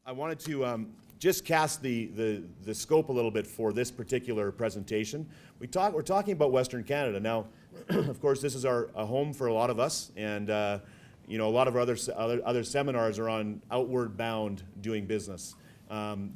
I wanted to just cast the scope a little bit for this particular presentation. We're talking about Western Canada. Now, of course, this is a home for a lot of us, and you know, a lot of our other seminars are on outward bound doing business.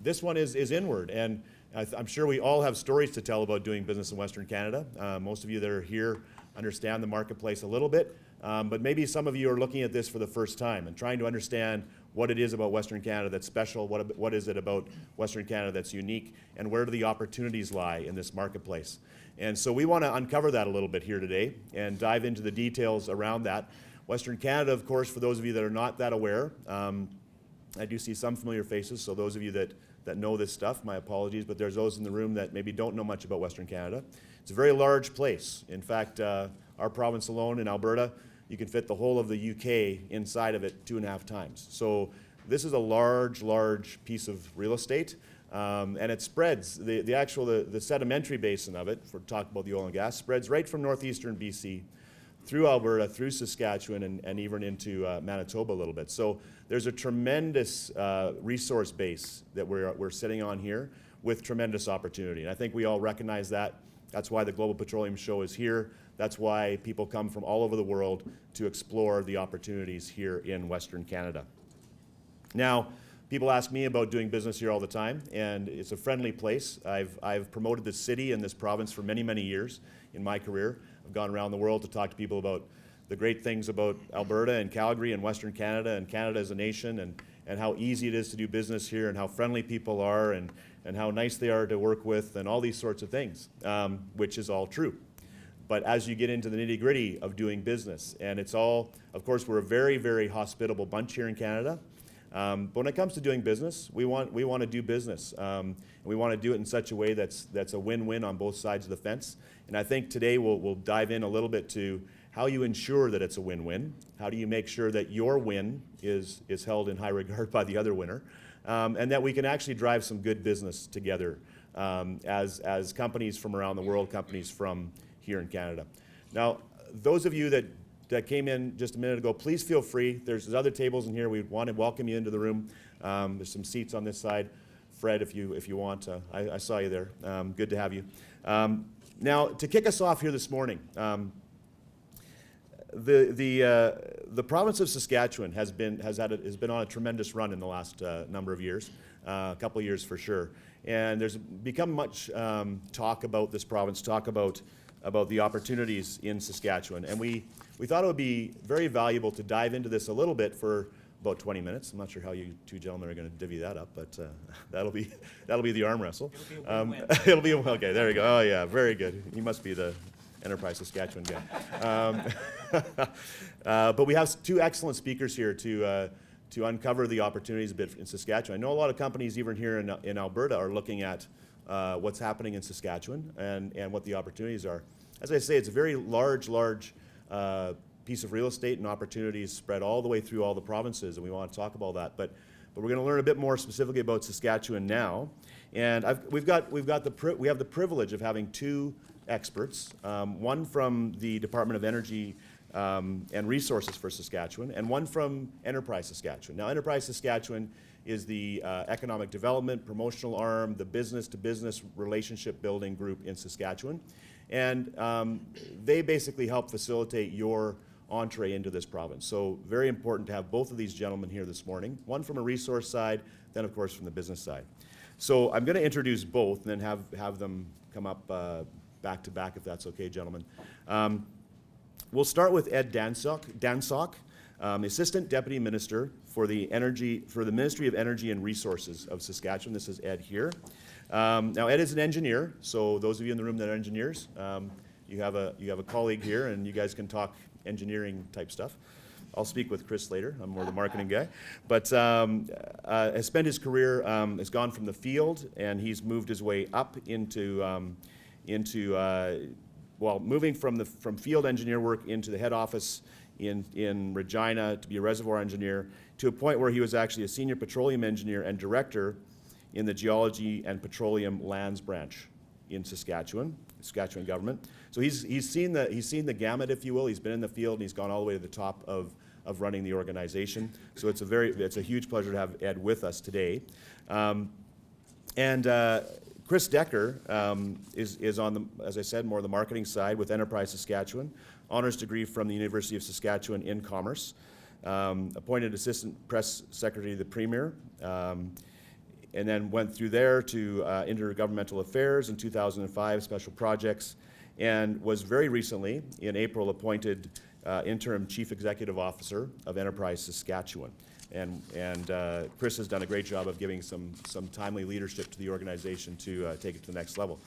This one is inward, and I'm sure we all have stories to tell about doing business in Western Canada. Most of you that are here understand the marketplace a little bit, but maybe some of you are looking at this for the first time and trying to understand what it is about Western Canada that's special, what is it about Western Canada that's unique, and where do the opportunities lie in this marketplace. And so we want to uncover that a little bit here today and dive into the details around that. Western Canada, of course, for those of you that are not that aware, I do see some familiar faces, so those of you that know this stuff, my apologies, but there's those in the room that maybe don't know much about Western Canada. It's a very large place. In fact, our province alone in Alberta, you can fit the whole of the UK inside of it 2.5 times. So this is a large, large piece of real estate, and it spreads. The sedimentary basin of it, for talk about the oil and gas, spreads right from northeastern BC through Alberta, through Saskatchewan, and even into Manitoba a little bit. So there's a tremendous resource base that we're sitting on here with tremendous opportunity. And I think we all recognize that. That's why the Global Petroleum Show is here. That's why people come from all over the world to explore the opportunities here in Western Canada. Now, people ask me about doing business here all the time, and it's a friendly place. I've promoted this city and this province for many, many years in my career. I've gone around the world to talk to people about the great things about Alberta and Calgary and Western Canada and Canada as a nation, and how easy it is to do business here, and how friendly people are, and how nice they are to work with, and all these sorts of things, which is all true. But as you get into the nitty-gritty of doing business, and it's all, of course, we're a very, very hospitable bunch here in Canada. But when it comes to doing business, we want to do business. And we want to do it in such a way that's a win-win on both sides of the fence. And I think today we'll dive in a little bit to how you ensure that it's a win-win. How do you make sure that your win is held in high regard by the other winner, and that we can actually drive some good business together as companies from around the world, companies from here in Canada. Now, those of you that came in just a minute ago, please feel free. There's other tables in here. We want to welcome you into the room. There's some seats on this side. Fred, if you want, I saw you there. Good to have you. Now, to kick us off here this morning, the province of Saskatchewan has been on a tremendous run in the last number of years, a couple of years for sure. And there's become much talk about this province, talk about the opportunities in Saskatchewan. And we thought it would be very valuable to dive into this a little bit for about 20 minutes. I'm not sure how you two gentlemen are going to divvy that up, but that'll be the arm wrestle. It'll be okay. There you go. Oh yeah, very good. He must be the Enterprise Saskatchewan guy. But we have two excellent speakers here to uncover the opportunities a bit in Saskatchewan. I know a lot of companies even here in Alberta are looking at what's happening in Saskatchewan and what the opportunities are. As I say, it's a very large piece of real estate and opportunities spread all the way through all the provinces, and we want to talk about that. But we're going to learn a bit more specifically about Saskatchewan now. And we have the privilege of having two experts, one from the Department of Energy and Resources for Saskatchewan, and one from Enterprise Saskatchewan. Now, Enterprise Saskatchewan is the economic development, promotional arm, the business-to-business relationship building group in Saskatchewan. And they basically help facilitate your entree into this province. So very important to have both of these gentlemen here this morning, one from a resource side, then of course from the business side. So I'm going to introduce both and then have them come up back to back, if that's okay, gentlemen. We'll start with Ed Dansock, Assistant Deputy Minister for the Ministry of Energy and Resources of Saskatchewan. This is Ed here. Now, Ed is an engineer, so those of you in the room that are engineers, you have a colleague here, and you guys can talk engineering type stuff. I'll speak with Chris later. I'm more the marketing guy. But has spent his career, has gone from the field, and he's moved his way up moving from field engineer work into the head office in Regina to be a reservoir engineer, to a point where he was actually a senior petroleum engineer and director in the Geology and Petroleum Lands Branch in Saskatchewan government. So he's seen the gamut, if you will. He's been in the field, and he's gone all the way to the top of of running the organization. So it's a huge pleasure to have Ed with us today. Chris Decker is on the, as I said, more the marketing side with Enterprise Saskatchewan, honors degree from the University of Saskatchewan in Commerce, appointed Assistant Press Secretary to the Premier, and then went through there to Intergovernmental Affairs in 2005, Special Projects, and was very recently, in April, appointed Interim Chief Executive Officer of Enterprise Saskatchewan. And Chris has done a great job of giving some timely leadership to the organization to take it to the next level.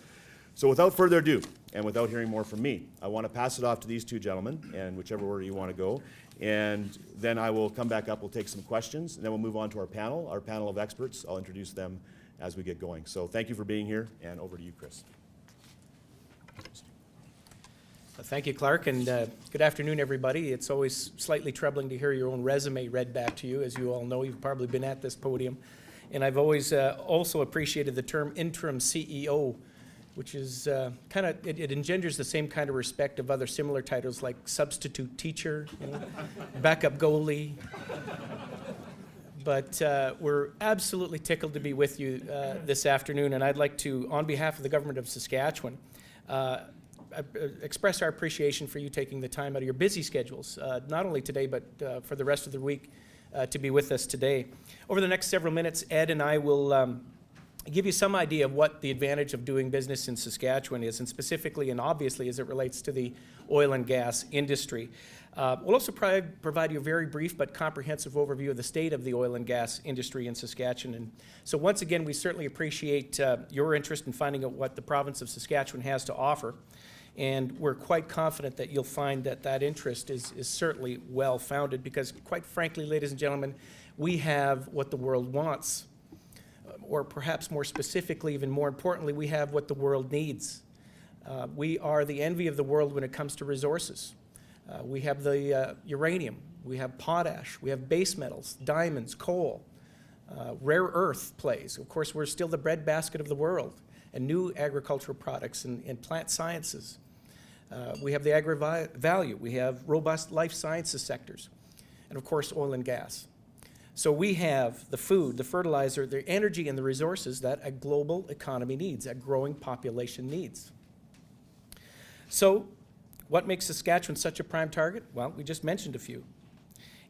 So without further ado, and without hearing more from me, I want to pass it off to these two gentlemen, and whichever order you want to go. And then I will come back up, we'll take some questions, and then we'll move on to our panel of experts. I'll introduce them as we get going. So thank you for being here, and over to you, Chris. Thank you, Clark, and good afternoon, everybody. It's always slightly troubling to hear your own resume read back to you. As you all know, you've probably been at this podium. And I've always also appreciated the term interim CEO, which is it engenders the same kind of respect of other similar titles like substitute teacher, backup goalie. But we're absolutely tickled to be with you this afternoon, and I'd like to, on behalf of the Government of Saskatchewan, express our appreciation for you taking the time out of your busy schedules, not only today, but for the rest of the week, to be with us today. Over the next several minutes, Ed and I will give you some idea of what the advantage of doing business in Saskatchewan is, and specifically and obviously as it relates to the oil and gas industry. We'll also provide you a very brief but comprehensive overview of the state of the oil and gas industry in Saskatchewan. And so once again, we certainly appreciate your interest in finding out what the province of Saskatchewan has to offer. And we're quite confident that you'll find that that interest is certainly well-founded because, quite frankly, ladies and gentlemen, we have what the world wants. Or perhaps more specifically, even more importantly, we have what the world needs. We are the envy of the world when it comes to resources. We have the uranium, we have potash, we have base metals, diamonds, coal, rare earth plays. Of course, we're still the breadbasket of the world, and new agricultural products and plant sciences. We have the agri-value, we have robust life sciences sectors, and of course, oil and gas. So we have the food, the fertilizer, the energy, and the resources that a global economy needs, a growing population needs. So what makes Saskatchewan such a prime target? Well, we just mentioned a few.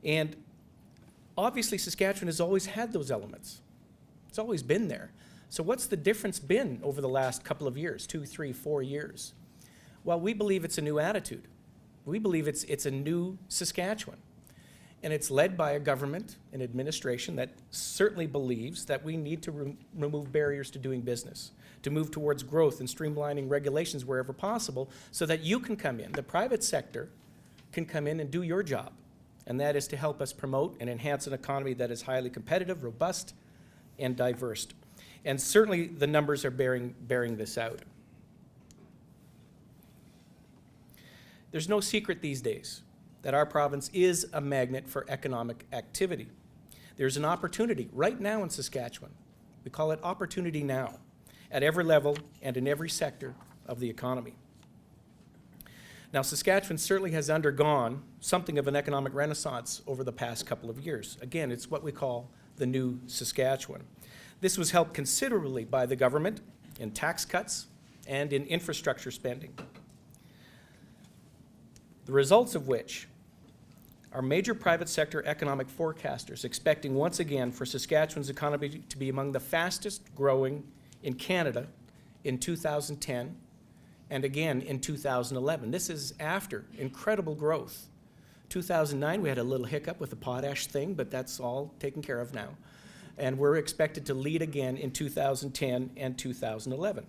And obviously, Saskatchewan has always had those elements. It's always been there. So what's the difference been over the last couple of years, 2, 3, 4 years? Well, we believe it's a new attitude. We believe it's a new Saskatchewan. And it's led by a government and administration that certainly believes that we need to remove barriers to doing business, to move towards growth and streamlining regulations wherever possible so that you can come in, the private sector can come in and do your job. And that is to help us promote and enhance an economy that is highly competitive, robust, and diverse. And certainly the numbers are bearing this out. There's no secret these days that our province is a magnet for economic activity. There's an opportunity right now in Saskatchewan. We call it Opportunity Now, at every level and in every sector of the economy. Now, Saskatchewan certainly has undergone something of an economic renaissance over the past couple of years. Again, it's what we call the new Saskatchewan. This was helped considerably by the government in tax cuts and in infrastructure spending. The results of which are major private sector economic forecasters expecting once again for Saskatchewan's economy to be among the fastest growing in Canada in 2010 and again in 2011. This is after incredible growth. 2009, we had a little hiccup with the potash thing, but that's all taken care of now. And we're expected to lead again in 2010 and 2011.